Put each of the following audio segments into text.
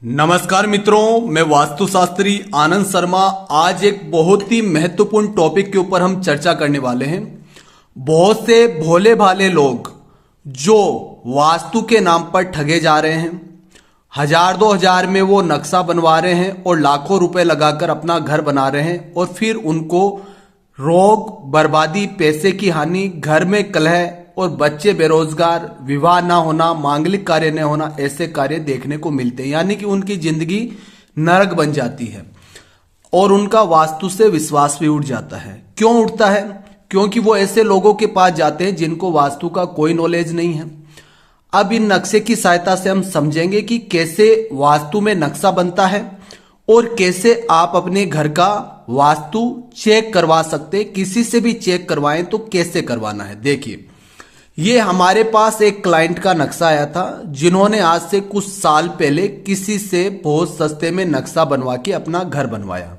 नमस्कार मित्रों, मैं वास्तुशास्त्री आनंद शर्मा। आज एक बहुत ही महत्वपूर्ण टॉपिक के ऊपर हम चर्चा करने वाले हैं। बहुत से भोले भाले लोग जो वास्तु के नाम पर ठगे जा रहे हैं, 1000-2000 में वो नक्शा बनवा रहे हैं और लाखों रुपए लगाकर अपना घर बना रहे हैं और फिर उनको रोग, बर्बादी, पैसे की हानि, घर में कलह और बच्चे बेरोजगार, विवाह ना होना, मांगलिक कार्य न होना, ऐसे कार्य देखने को मिलते हैं। यानी कि उनकी जिंदगी नरक बन जाती है और उनका वास्तु से विश्वास भी उठ जाता है। क्यों उठता है? क्योंकि वो ऐसे लोगों के पास जाते हैं जिनको वास्तु का कोई नॉलेज नहीं है। अब इन नक्शे की सहायता से हम समझेंगे कि कैसे वास्तु में नक्शा बनता है और कैसे आप अपने घर का वास्तु चेक करवा सकते हैं। किसी से भी चेक करवाएं तो कैसे करवाना है, देखिए। ये हमारे पास एक क्लाइंट का नक्शा आया था जिन्होंने आज से कुछ साल पहले किसी से बहुत सस्ते में नक्शा बनवा के अपना घर बनवाया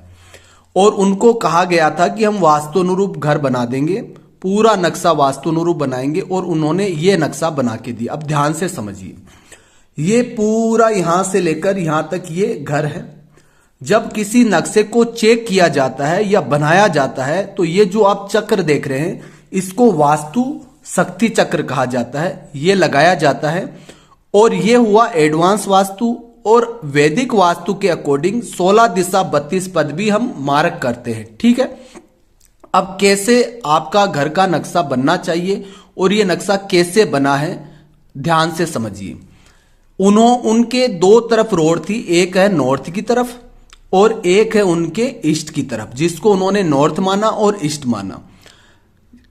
और उनको कहा गया था कि हम वास्तु अनुरूप घर बना देंगे, पूरा नक्शा वास्तु अनुरूप बनाएंगे और उन्होंने ये नक्शा बना के दिया। अब ध्यान से समझिए, ये पूरा यहां से लेकर यहां तक ये घर है। जब किसी नक्शे को चेक किया जाता है या बनाया जाता है तो ये जो आप चक्र देख रहे हैं इसको वास्तु शक्ति चक्र कहा जाता है। ये लगाया जाता है और ये हुआ एडवांस वास्तु। और वैदिक वास्तु के अकॉर्डिंग 16 दिशा 32 पद भी हम मार्क करते हैं, ठीक है। अब कैसे आपका घर का नक्शा बनना चाहिए और ये नक्शा कैसे बना है, ध्यान से समझिए। उनके दो तरफ रोड थी, एक है नॉर्थ की तरफ और एक है उनके ईस्ट की तरफ, जिसको उन्होंने नॉर्थ माना और ईस्ट माना।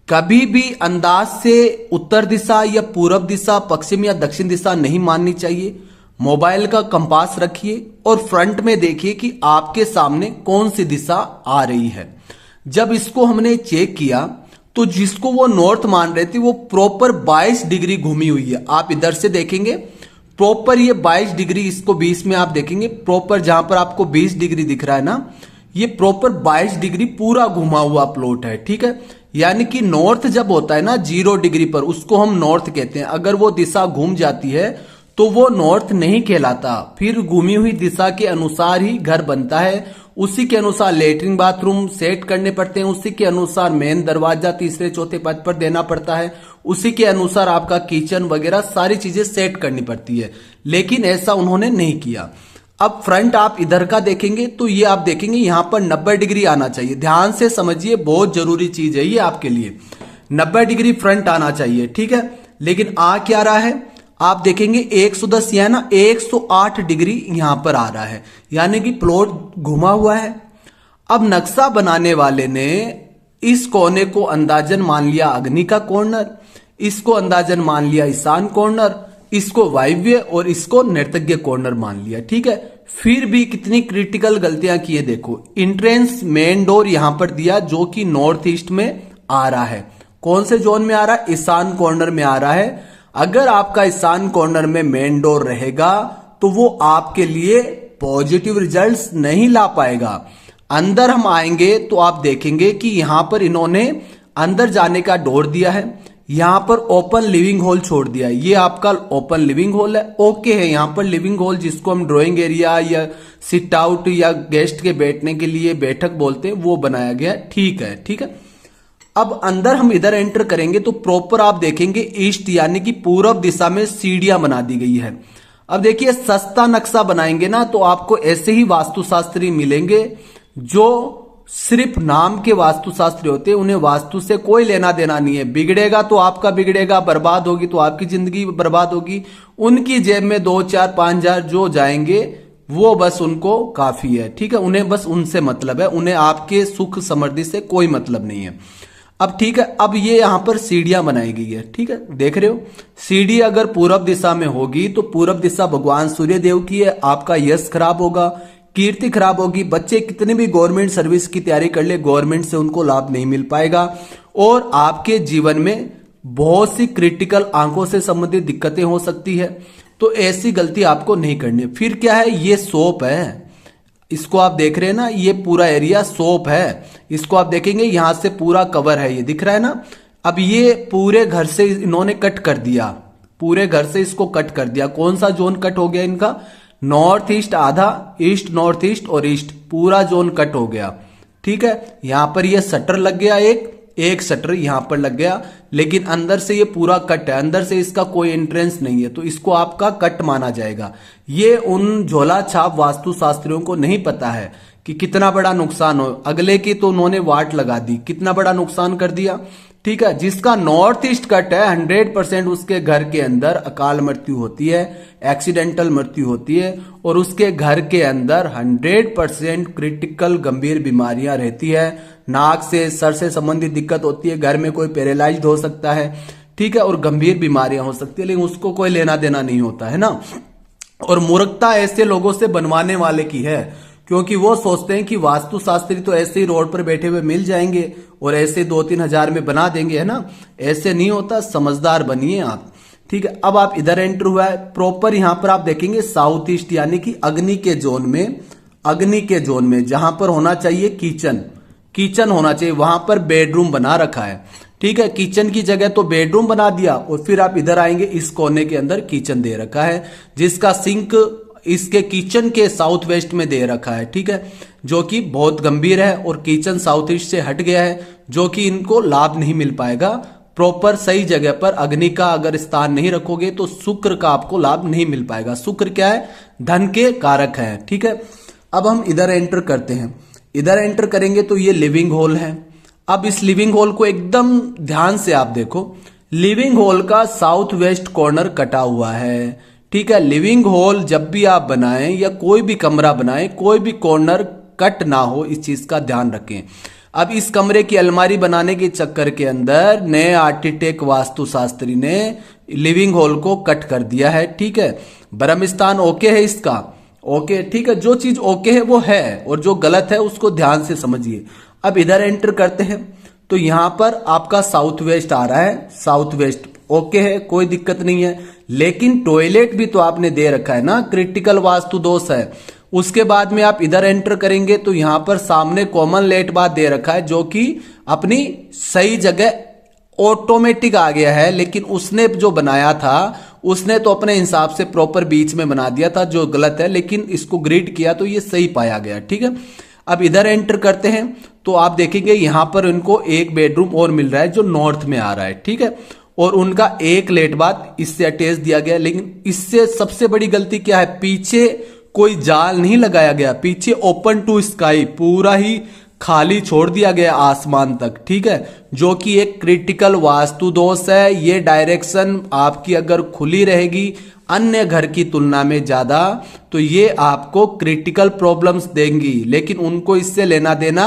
कभी भी अंदाज से उत्तर दिशा या पूर्व दिशा, पश्चिम या दक्षिण दिशा नहीं माननी चाहिए। मोबाइल का कंपास रखिए और फ्रंट में देखिए कि आपके सामने कौन सी दिशा आ रही है। जब इसको हमने चेक किया तो जिसको वो नॉर्थ मान रहे थे वो प्रॉपर 22 डिग्री घूमी हुई है। आप इधर से देखेंगे प्रॉपर ये 22 डिग्री, इसको 20 में आप देखेंगे प्रॉपर, जहां पर आपको 20 डिग्री दिख रहा है ना, ये प्रॉपर 22 डिग्री पूरा घुमा हुआ प्लॉट है, ठीक है। यानी कि नॉर्थ जब होता है ना 0 डिग्री पर, उसको हम नॉर्थ कहते हैं। अगर वो दिशा घूम जाती है तो वो नॉर्थ नहीं कहलाता। फिर घूमी हुई दिशा के अनुसार ही घर बनता है, उसी के अनुसार लेटरिन बाथरूम सेट करने पड़ते हैं, उसी के अनुसार मेन दरवाजा तीसरे चौथे पद पर देना पड़ता है, उसी के अनुसार आपका किचन वगैरह सारी चीजें सेट करनी पड़ती है। लेकिन ऐसा उन्होंने नहीं किया। अब फ्रंट आप इधर का देखेंगे तो ये आप देखेंगे यहां पर 90 डिग्री आना चाहिए। ध्यान से समझिए, बहुत जरूरी चीज है ये आपके लिए। 90 डिग्री फ्रंट आना चाहिए, ठीक है। लेकिन आ क्या रहा है, आप देखेंगे 110 या ना 108 डिग्री यहां पर आ रहा है, यानी कि प्लॉट घुमा हुआ है। अब नक्शा बनाने वाले ने इस कोने को अंदाजन मान लिया अग्नि का कॉर्नर, इसको अंदाजन मान लिया ईशान कॉर्नर, इसको वायव्य और इसको नैर्तज्ञ कॉर्नर मान लिया, ठीक है। फिर भी कितनी क्रिटिकल गलतियां की है देखो। एंट्रेंस मेन डोर यहां पर दिया जो कि नॉर्थ ईस्ट में आ रहा है। कौन से जोन में आ रहा है? ईशान कॉर्नर में आ रहा है। अगर आपका ईशान कॉर्नर में मेन डोर रहेगा तो वो आपके लिए पॉजिटिव रिजल्ट्स नहीं ला पाएगा। अंदर हम आएंगे तो आप देखेंगे कि यहां पर इन्होंने अंदर जाने का डोर दिया है, यहां पर ओपन लिविंग हॉल छोड़ दिया है। ये आपका ओपन लिविंग हॉल है, ओके है। यहां पर लिविंग हॉल जिसको हम ड्राइंग एरिया या सिट आउट या गेस्ट के बैठने के लिए बैठक बोलते हैं, वो बनाया गया, ठीक है, ठीक है। अब अंदर हम इधर एंटर करेंगे तो प्रॉपर आप देखेंगे ईस्ट यानी कि पूर्व दिशा में सीढ़ियां बना दी गई है। अब देखिए, सस्ता नक्शा बनाएंगे ना तो आपको ऐसे ही वास्तुशास्त्री मिलेंगे जो सिर्फ नाम के वास्तुशास्त्री होते हैं, उन्हें वास्तु से कोई लेना देना नहीं है। बिगड़ेगा तो आपका बिगड़ेगा, बर्बाद होगी तो आपकी जिंदगी बर्बाद होगी। उनकी जेब में 2, 4, 5 हजार जो जाएंगे वो बस उनको काफी है, ठीक है। उन्हें बस उनसे मतलब है, उन्हें आपके सुख समृद्धि से कोई मतलब नहीं है। अब ठीक है, अब ये यहां पर सीढ़ियां बनाई गई है, ठीक है, देख रहे हो। सीढ़ी अगर पूर्व दिशा में होगी तो पूर्व दिशा भगवान सूर्य देव की है, आपका यश खराब होगा, कीर्ति खराब होगी। बच्चे कितने भी गवर्नमेंट सर्विस की तैयारी कर ले, गवर्नमेंट से उनको लाभ नहीं मिल पाएगा और आपके जीवन में बहुत सी क्रिटिकल आंखों से संबंधित दिक्कतें हो सकती है। तो ऐसी गलती आपको नहीं करनी। फिर क्या है, ये शॉप है, इसको आप देख रहे हैं ना, ये पूरा एरिया शॉप है। इसको आप देखेंगे यहां से पूरा कवर है, ये दिख रहा है ना। अब ये पूरे घर से इन्होंने कट कर दिया, पूरे घर से इसको कट कर दिया। कौन सा जोन कट हो गया इनका? नॉर्थ ईस्ट आधा, ईस्ट नॉर्थ ईस्ट और ईस्ट पूरा जोन कट हो गया। ठीक है, यहां पर ये शटर लग गया, एक शटर यहां पर लग गया, लेकिन अंदर से ये पूरा कट है, अंदर से इसका कोई एंट्रेंस नहीं है, तो इसको आपका कट माना जाएगा। ये उन झोला छाप वास्तुशास्त्रियों को नहीं पता है कि कितना बड़ा नुकसान हो। अगले की तो उन्होंने वाट लगा दी, कितना बड़ा नुकसान कर दिया। ठीक है, जिसका नॉर्थ ईस्ट कट है 100% उसके घर के अंदर अकाल मृत्यु होती है, एक्सीडेंटल मृत्यु होती है, और उसके घर के अंदर 100% क्रिटिकल गंभीर बीमारियां रहती है। नाक से सर से संबंधित दिक्कत होती है, घर में कोई पैरालाइज्ड हो सकता है। ठीक है, और गंभीर बीमारियां हो सकती है, लेकिन उसको कोई लेना देना नहीं होता है ना। और मूर्खता ऐसे लोगों से बनवाने वाले की है, क्योंकि वो सोचते हैं कि वास्तुशास्त्री तो ऐसे ही रोड पर बैठे हुए मिल जाएंगे और ऐसे 2-3 हजार में बना देंगे, है ना। ऐसे नहीं होता, समझदार बनिए आप। ठीक है, अब आप इधर एंटर हुआ है प्रॉपर, यहां पर आप देखेंगे साउथ ईस्ट यानी कि अग्नि के जोन में, अग्नि के जोन में जहां पर होना चाहिए किचन होना चाहिए, वहां पर बेडरूम बना रखा है। ठीक है, किचन की जगह तो बेडरूम बना दिया, और फिर आप इधर आएंगे, इस कोने के अंदर किचन दे रखा है, जिसका सिंक इसके किचन के साउथ वेस्ट में दे रखा है। ठीक है, जो कि बहुत गंभीर है, और किचन साउथ ईस्ट से हट गया है, जो कि इनको लाभ नहीं मिल पाएगा। प्रॉपर सही जगह पर अग्नि का अगर स्थान नहीं रखोगे तो शुक्र का आपको लाभ नहीं मिल पाएगा। शुक्र क्या है? धन के कारक है। ठीक है, अब हम इधर एंटर करते हैं, इधर एंटर करेंगे तो ये लिविंग हॉल है। अब इस लिविंग हॉल को एकदम ध्यान से आप देखो, लिविंग हॉल का साउथ वेस्ट कॉर्नर कटा हुआ है। ठीक है, लिविंग हॉल जब भी आप बनाएं या कोई भी कमरा बनाएं, कोई भी कॉर्नर कट ना हो, इस चीज का ध्यान रखें। अब इस कमरे की अलमारी बनाने के चक्कर के अंदर नए आर्किटेक्ट वास्तुशास्त्री ने लिविंग हॉल को कट कर दिया है। ठीक है, ब्रह्म स्थान ओके है इसका, ओके। ठीक है, जो चीज ओके है वो है, और जो गलत है उसको ध्यान से समझिए। अब इधर एंटर करते हैं तो यहां पर आपका साउथ वेस्ट आ रहा है, साउथ वेस्ट ओके है, कोई दिक्कत नहीं है, लेकिन टॉयलेट भी तो आपने दे रखा है ना, क्रिटिकल वास्तु दोष है। उसके बाद में आप इधर एंटर करेंगे तो यहां पर सामने कॉमन लेट बाथ दे रखा है, जो कि अपनी सही जगह ऑटोमेटिक आ गया है, लेकिन उसने जो बनाया था उसने तो अपने हिसाब से प्रॉपर बीच में बना दिया था, जो गलत है, लेकिन इसको ग्रिड किया तो ये सही पाया गया। ठीक है, अब इधर एंटर करते हैं तो आप देखेंगे यहां पर इनको एक बेडरूम और मिल रहा है, जो नॉर्थ में आ रहा है। ठीक है, और उनका एक लेट बाथ इससे अटैच दिया गया, लेकिन इससे सबसे बड़ी गलती क्या है? पीछे कोई जाल नहीं लगाया गया, पीछे ओपन टू स्काई, पूरा ही खाली छोड़ दिया गया आसमान तक। ठीक है, जो कि एक क्रिटिकल वास्तु दोष है। ये डायरेक्शन आपकी अगर खुली रहेगी अन्य घर की तुलना में ज्यादा, तो ये आपको क्रिटिकल प्रॉब्लम्स देंगी, लेकिन उनको इससे लेना देना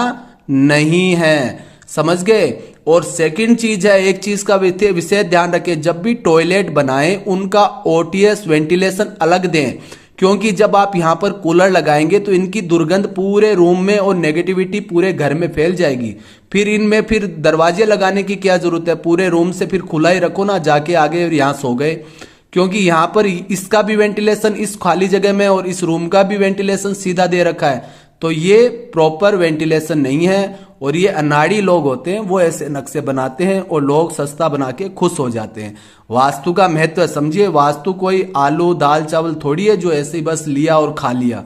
नहीं है, समझ गए। और सेकंड चीज है, एक चीज का विशेष ध्यान रखें, जब भी टॉयलेट बनाएं उनका ओटीएस वेंटिलेशन अलग दें, क्योंकि जब आप यहां पर कूलर लगाएंगे तो इनकी दुर्गंध पूरे रूम में और नेगेटिविटी पूरे घर में फैल जाएगी। फिर इनमें फिर दरवाजे लगाने की क्या जरूरत है? पूरे रूम से फिर खुला ही रखो ना, जाके आगे यहां सो गए, क्योंकि यहां पर इसका भी वेंटिलेशन इस खाली जगह में और इस रूम का भी वेंटिलेशन सीधा दे रखा है, तो ये प्रॉपर वेंटिलेशन नहीं है। और ये अनाड़ी लोग होते हैं, वो ऐसे नक्शे बनाते हैं और लोग सस्ता बना के खुश हो जाते हैं। वास्तु का महत्व समझिए, वास्तु कोई आलू दाल चावल थोड़ी है जो ऐसे ही बस लिया और खा लिया।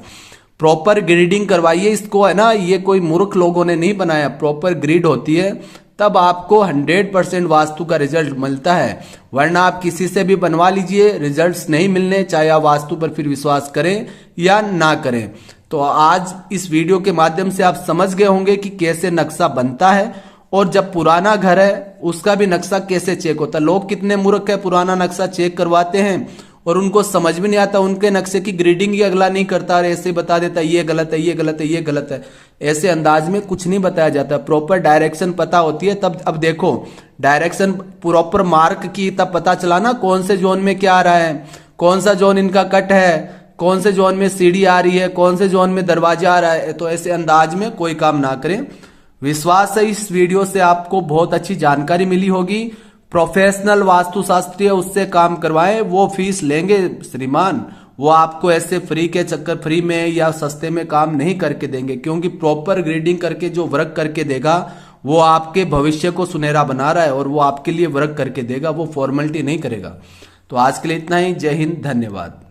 प्रॉपर ग्रिडिंग करवाइए इसको, है ना, ये कोई मूर्ख लोगों ने नहीं बनाया, प्रॉपर ग्रिड होती है, तब आपको 100% वास्तु का रिजल्ट मिलता है। वरना आप किसी से भी बनवा लीजिए, रिजल्ट्स नहीं मिलने, चाहे आप वास्तु पर फिर विश्वास करें या ना करें। तो आज इस वीडियो के माध्यम से आप समझ गए होंगे कि कैसे नक्शा बनता है, और जब पुराना घर है उसका भी नक्शा कैसे चेक होता है। लोग कितने मूर्ख है, पुराना नक्शा चेक करवाते हैं और उनको समझ में नहीं आता, उनके नक्शे की ग्रीडिंग ही अगला नहीं करता, और ऐसे बता देता ये गलत है, ये गलत है, ये गलत है। ऐसे अंदाज में कुछ नहीं बताया जाता, प्रॉपर डायरेक्शन पता होती है तब। अब देखो डायरेक्शन प्रॉपर मार्क की, तब पता चला ना कौन से जोन में क्या आ रहा है, कौन सा जोन इनका कट है, कौन से जोन में सीढ़ी आ रही है, कौन से जोन में दरवाजा आ रहा है। तो ऐसे अंदाज में कोई काम ना करें। विश्वास है इस वीडियो से आपको बहुत अच्छी जानकारी मिली होगी। प्रोफेशनल वास्तुशास्त्री उससे काम करवाएं, वो फीस लेंगे श्रीमान, वो आपको ऐसे फ्री के चक्कर, फ्री में या सस्ते में काम नहीं करके देंगे, क्योंकि प्रॉपर ग्रेडिंग करके जो वर्क करके देगा वो आपके भविष्य को सुनहरा बना रहा है, और वो आपके लिए वर्क करके देगा, वो फॉर्मेलिटी नहीं करेगा। तो आज के लिए इतना ही। जय हिंद, धन्यवाद।